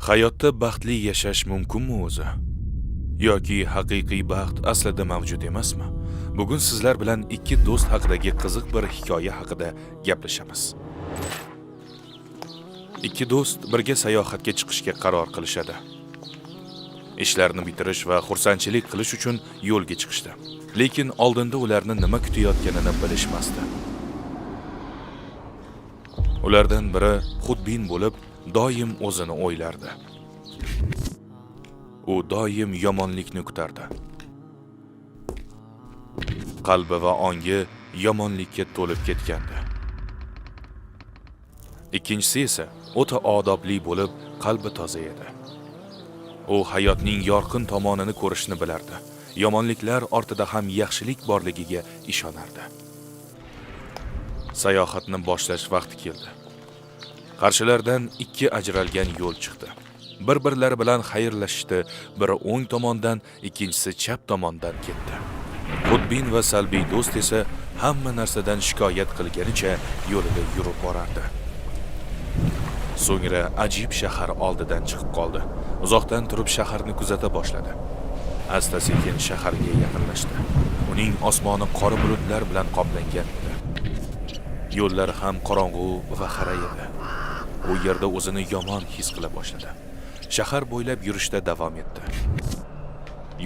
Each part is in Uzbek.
Hayotda baxtli yashash mumkinmi o'zi? Yoki haqiqiy baxt aslida mavjud emasmi? Bugun sizlar bilan ikki do'st haqidagi qiziq bir hikoya haqida gaplashamiz. Ikki do'st birga sayohatga chiqishga qaror qilishadi. Ishlarni bitirish va xursandchilik qilish uchun yo'lga chiqishdi. Lekin oldinda ularni nima kutayotganini bilishmasdi. Ulardan biri xudbin bo'lib, doim o'zini o'ylardi. U doim yomonlikni kutardi. Qalbi va ongi yomonlikka to'lib ketgandi. Ikkinchisi esa o'ta odobli bo'lib, qalbi toza edi. U hayotning yorqin tomonini ko'rishni bilardi. Yomonliklar ortida ham yaxshilik borligiga ishonardi. Sayohatni boshlash vaqti keldi. Qarshilardan ikki ajralgan yo'l chiqdi. Bir-birlari bilan xayrlashishdi. Biri o'ng tomondan, ikkinchisi chap tomondan ketdi. Xudbin va salbiy do'st esa hamma narsadan shikoyat qilganicha yo'lida yurib borardi. So'ngra ajib shahar oldidan chiqib qoldi. Uzoqdan turib shaharni kuzata boshladi. Asta-sekin shaharga yaqinlashdi. Uning osmoni qora bulutlar bilan qoplangan edi. Yo'llar ham qorong'u va xira edi. U yerda o'zini yomon his qila boshladi. Shahar bo'ylab yurishda davom etdi.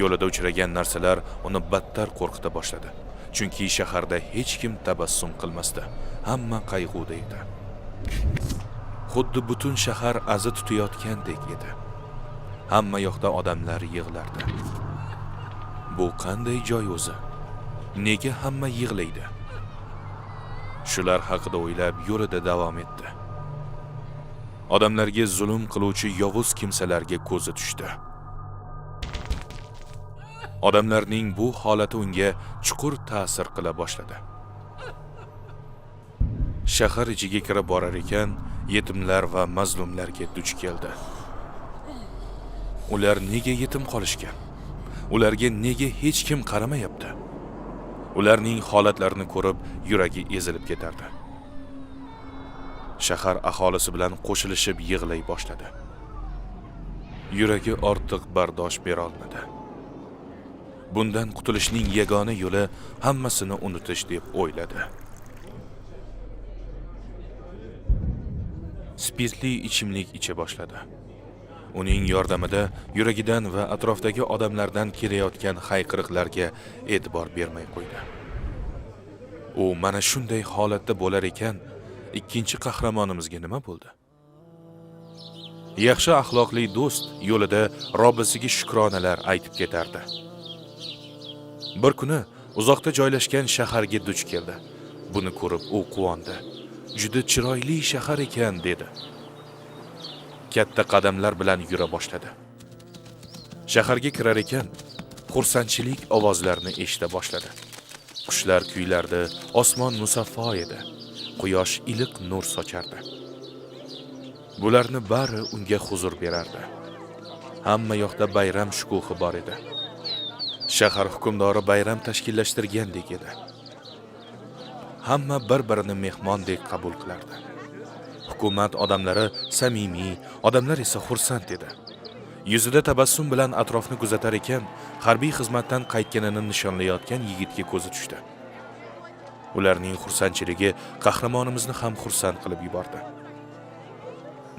Yo'lida uchragan narsalar uni battar qo'rqita boshladi. Chunki shaharda hech kim tabassum qilmasdi. Hamma qayg'uda edi. Xuddi butun shahar azi tutayotgandek edi. Hamma yoqda odamlar yig'lardi. Bu qanday joy o'zi? Nega hamma yig'laydi? Shular haqida o'ylab yo'lida davom etdi. Odamlarga zulm qiluvchi yovuz kimsalarga ko'zi tushdi. Odamlarning bu holati unga chuqur ta'sir qila boshladi. Shahar ichiga kirib borar ekan, yetimlar va mazlumlarga duch keldi. Ular nega yetim qolishgan? Ularga nega hech kim qaramayapti? Ularning holatlarini ko'rib, yuragi ezilib ketardi. Shahar aholisi bilan qo'shilishib yig'lay boshladi. Yuragi ortiq bardosh bera olmadi. Bundan qutulishning yagona yo'li hammasini unutish deb o'yladi. Spirtli ichimlik icha boshladi. Uning yordamida yuragidan va atrofdagi odamlardan kelayotgan hayqiriqlarga e'tibor bermay qo'ydi. U mana shunday holatda bo'lar ekan, ikkinchi qahramonimizga nima bo'ldi? Yaxshi axloqli do'st yo'lida Robbisiga shukronalar aytib ketardi. Bir kuni uzoqda joylashgan shaharga duch keldi. Buni ko'rib u quvondi. Juda chiroyli shahar ekan dedi. Katta qadamlar bilan yura boshladi. Shaharga kirar ekan, xursandchilik ovozlarini eshita boshladi. Qushlar kuylardi, osmon musaffo edi. Quyosh iliq nur sochardi. Bularni bari unga huzur berardi. Hamma yoqda bayram shukuhi bor edi. Shahar hukmdori bayram tashkillashtirgandek edi. Hamma bir-birini mehmondek qabul qilardi. Hukumat odamlari samimiy, odamlar esa xursand edi. Yuzida tabassum bilan atrofni kuzatar ekan, harbiy xizmatdan qaytganini nishonlayotgan yigitga ko'zi tushdi. Ularning xursandchiligi qahramonimizni ham xursand qilib yubordi.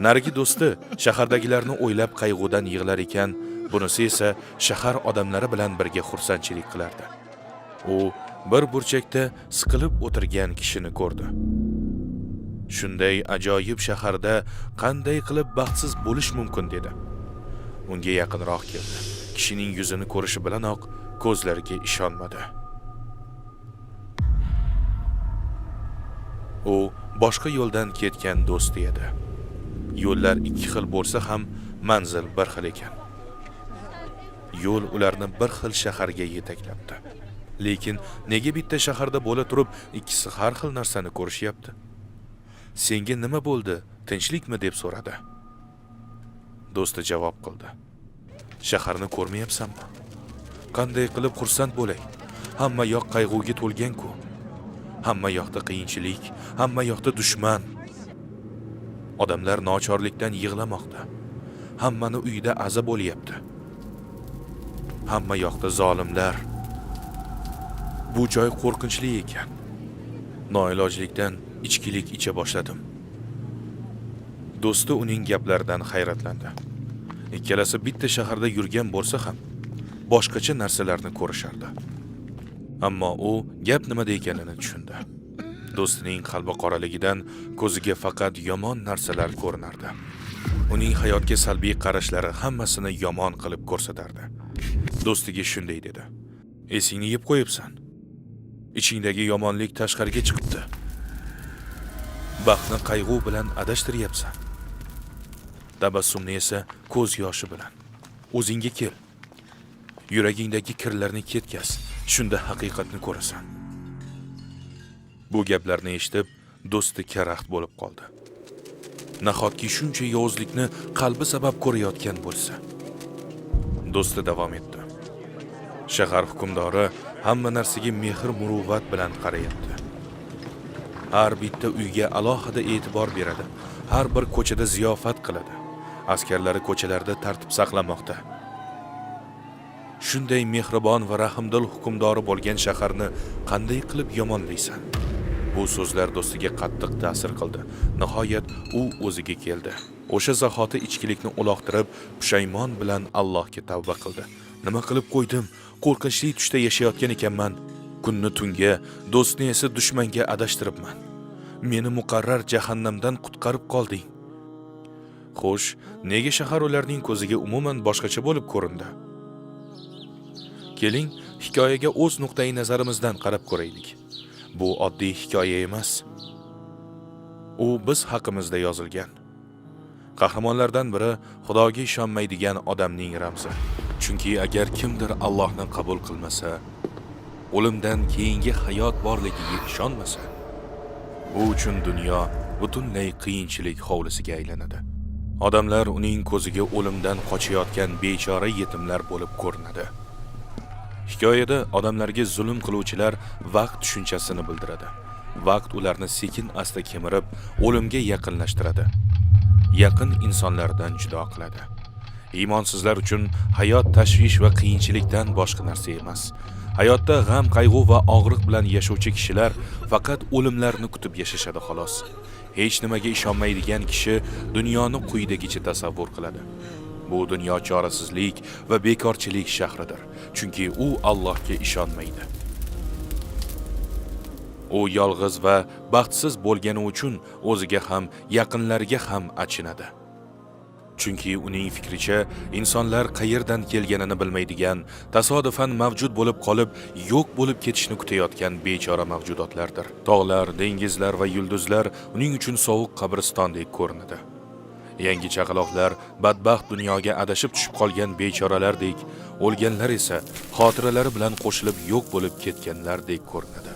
Narigi do'sti shahardagilarni o'ylab qayg'udan yig'lar ekan, bunisi esa shahar odamlari bilan birga xursandchilik qilardi. U bir burchakda siqilib o'tirgan kishini ko'rdi. Shunday ajoyib shaharda qanday qilib baxtsiz bo'lish mumkin dedi. Unga yaqinroq keldi. Kishining yuzini ko'rishi bilanoq ko'zlariga ishonmadi. U boshqa yo'ldan ketgan do'sti edi. Yo'llar ikki xil bo'lsa ham manzil bir xil ekan. Yo'l ularni bir xil shaharga yetaklabdi. Lekin nega bitta shaharda bo'la turib ikkisi har xil narsani ko'rishyapti? Senga nima bo'ldi? Tinchlikmi deb so'radi. Do'sti javob qildi. Shaharni ko'rmayapsanmi? Qanday qilib xursand bo'lay? Hamma yoq qayg'uga to'lgan-ku. Hamma yoqda qiyinchilik, hamma yoqda dushman. Odamlar nochorlikdan yig'lamoqda. hammani uyida aza bo'lyapti. Hamma yoqda zolimlar. Bu joy qo'rqinchli ekan. Noilojlikdan ichkilik icha boshladim. Do'sti uning gaplaridan hayratlandi. Ikkalasi bitta shaharda yurgan bo'lsa ham, boshqacha narsalarni ko'rishardi. Ammo u gap nimada ekanini tushundi. Do'stining qalbi qoraligidan ko'ziga faqat yomon narsalar ko'rinardi. Uning hayotga salbiy qarashlari hammasini yomon qilib ko'rsatardi. Do'stiga shunday dedi: "Esingni yeb qo'yibsan. Ichingdagi yomonlik tashqariga chiqibdi. Baxtni qayg'u bilan adashtiryapsan. Tabassumni esa ko'z yoshi bilan. O'zingga kel. Yuragingdagi kirlarni ketkaz. Shunda haqiqatni ko'rasan." Bu gaplarni eshitib, do'sti karaxt bo'lib qoldi. Nahotki shuncha yovuzlikni qalbi sabab ko'rayotgan bo'lsa? Do'sti davom etdi: "Shahar hukmdori hamma narsaga mehr-muruvvat bilan qarayapti. Har bitta uyga alohida e'tibor beradi. Har bir ko'chada ziyofat qiladi. Askarlari ko'chalarda tartib saqlamoqda. Shunday mehribon va rahimdil hukmdori bo'lgan shaharni qanday qilib yomonlaysan?" Bu so'zlar do'stiga qattiq ta'sir qildi. Nihoyat u o'ziga keldi. O'sha zahoti ichkilikni uloqtirib, pushaymon bilan Allohga tavba qildi. "Nima qilib qo'ydim? Qo'rqinchli tushda yashayotgan ekanman. Kunni tunga, do'stni esa dushmanga adashtiribman. Meni muqarrar jahannamdan qutqarib qolding." Xo'sh, nega shahar ularning ko'ziga umuman boshqacha bo'lib ko'rindi? Keling, hikoyaga o'z nuqtai nazarimizdan qarab ko'raylik. Bu oddiy hikoya emas. U biz haqimizda yozilgan. Qahramonlardan biri Xudoga ishonmaydigan odamning ramzi. Chunki agar kimdir Allohni qabul qilmasa, o'limdan keyingi hayot borligiga ishonmasa, u uchun dunyo butunlay qiyinchilik hovlisiga aylanadi. Odamlar uning ko'ziga o'limdan qochayotgan bechora yetimlar bo'lib ko'rinadi. Hikoyada odamlarga zulm qiluvchilar vaqt tushunchasini bildiradi. Vaqt ularni sekin-asta kemirib, o'limga yaqinlashtiradi. Yaqin insonlardan judo qiladi. Iymonsizlar uchun hayot tashvish va qiyinchilikdan boshqa narsa emas. Hayotda g'am, qayg'u va og'riq bilan yashovchi kishilar faqat o'limlarni kutib yashashadi xolos. Hech nimaga ishonmaydigan kishi dunyoni quyidagicha tasavvur qiladi. Bu dunyo chorasizlik va bekorchilik shahridir. Chunki u Allohga ishonmaydi. U yolg'iz va baxtsiz bo'lgani uchun o'ziga ham, yaqinlariga ham achinadi. Chunki uning fikricha, insonlar qayerdan kelganini bilmaydigan, tasodifan mavjud bo'lib qolib, yo'q bo'lib ketishni kutayotgan bechora mavjudotlardir. Tog'lar, dengizlar va yulduzlar uning uchun sovuq qabristondek ko'rinadi. Yangi chaqaloqlar badbaxt dunyoga adashib tushib qolgan bechoralardek, o'lganlar esa xotiralari bilan qo'shilib yo'q bo'lib ketganlardek ko'rinadi.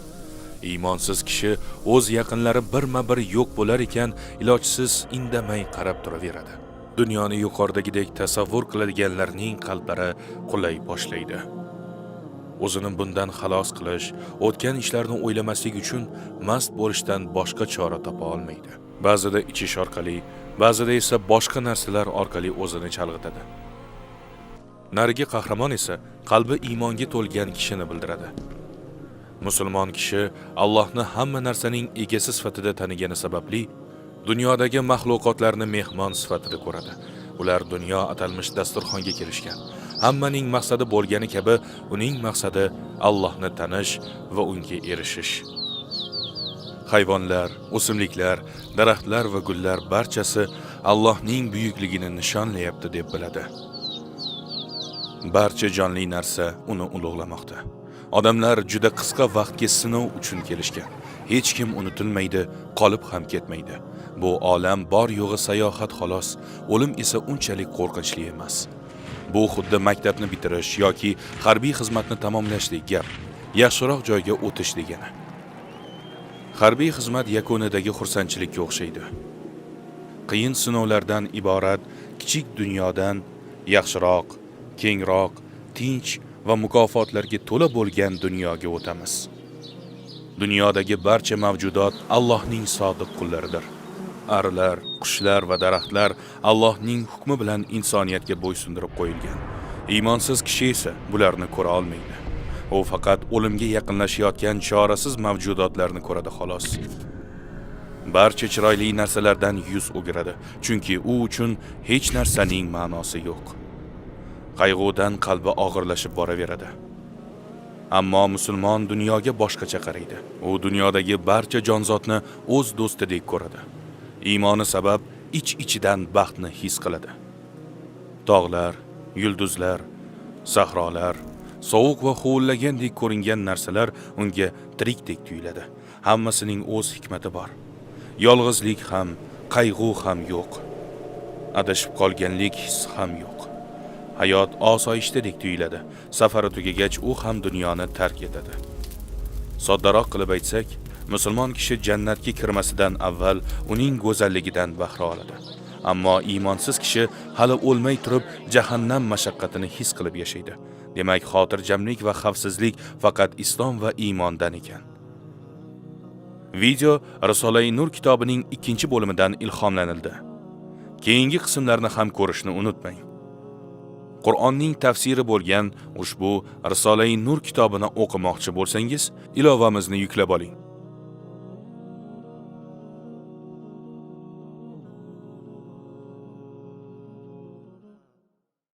Iymonsiz kishi o'z yaqinlari birma-bir yo'q bo'lar ekan, ilojsiz indamay qarab turaveradi. Dunyoni yuqoridagidek tasavvur qiladiganlarning qalblari qulay boshlaydi. O'zini bundan xalos qilish, o'tgan ishlarni o'ylamaslik uchun mast bo'lishdan boshqa chora topa olmaydi. Ba'zida ichish orqali, ba'zida esa boshqa narsalar orqali o'zini chalg'itadi. Narigi qahramon esa qalbi iymonga to'lgan kishini bildiradi. Musulmon kishi Allohni hamma narsaning egasi sifatida tanigani sababli dunyodagi mahluqotlarni mehmon sifatida ko'radi. Ular dunyo atalmish dasturxonga kelishgan. Hammaning maqsadi bo'lgani kabi, uning maqsadi Allohni tanish va unga erishish. Hayvonlar, o'simliklar, daraxtlar va gullar barchasi Allohning buyukligini nishonlayapti deb biladi. Barcha jonli narsa uni ulug'lamoqda. Odamlar juda qisqa vaqtga sinov uchun kelishgan. Hech kim unutilmaydi, qolib ham ketmaydi. Bu olam bor yo'g'i sayohat xolos, o'lim esa unchalik qo'rqinchli emas. Bu xuddi maktabni bitirish yoki harbiy xizmatni tamomlashdek gap. Yaxshiroq joyga o'tish degani. Harbiy xizmat yakunidagi xursandchilikka o'xshaydi. Qiyin sinovlardan iborat kichik dunyodan yaxshiroq, kengroq, tinch va mukofotlarga to'la bo'lgan dunyoga o'tamiz. Dunyodagi barcha mavjudot Allohning sodiq qullaridir. arilar, qushlar va daraxtlar Allohning hukmi bilan insoniyatga bo'ysundirib qo'yilgan. Iymonsiz kishi esa bularni ko'ra olmaydi. U faqat o'limga yaqinlashayotgan chorasiz mavjudotlarni ko'radi xolos. Barcha chiroyli narsalardan yuz o'giradi, chunki u uchun hech narsaning ma'nosi yo'q. Qayg'udan qalbi og'irlashib boraveradi. Ammo musulmon dunyoga boshqacha qaraydi. U dunyodagi barcha jonzotni o'z do'stidek ko'radi. Iymoni sabab ich-ichidan baxtni his qiladi. Tog'lar, yulduzlar, sahrolar, sovuq va huvillagandek ko'ringan narsalar unga tirikdek tuyuladi. Hammasining o'z hikmati bor. Yolg'izlik ham, qayg'u ham yo'q. Adashib qolganlik his ham yo'q. Hayot osoyishtadek tuyuladi. Safari tugagach u ham dunyoni tark etadi. Soddaroq qilib aytsak, musulmon kishi jannatga kirmasidan avval uning go'zalligidan bahra oladi. Ammo iymonsiz kishi hali o'lmay turib jahannam mashaqqatini his qilib yashaydi. Demak, xotirjamlik va xavfsizlik faqat islom va iymondan ekan. Video Risola-i Nur kitobining 2-bo'limidan ilhomlanildi. Keyingi qismlarni ham ko'rishni unutmang. Qur'onning tafsiri bo'lgan ushbu Risola-i Nur kitobini o'qimoqchi bo'lsangiz, ilovamizni yuklab oling.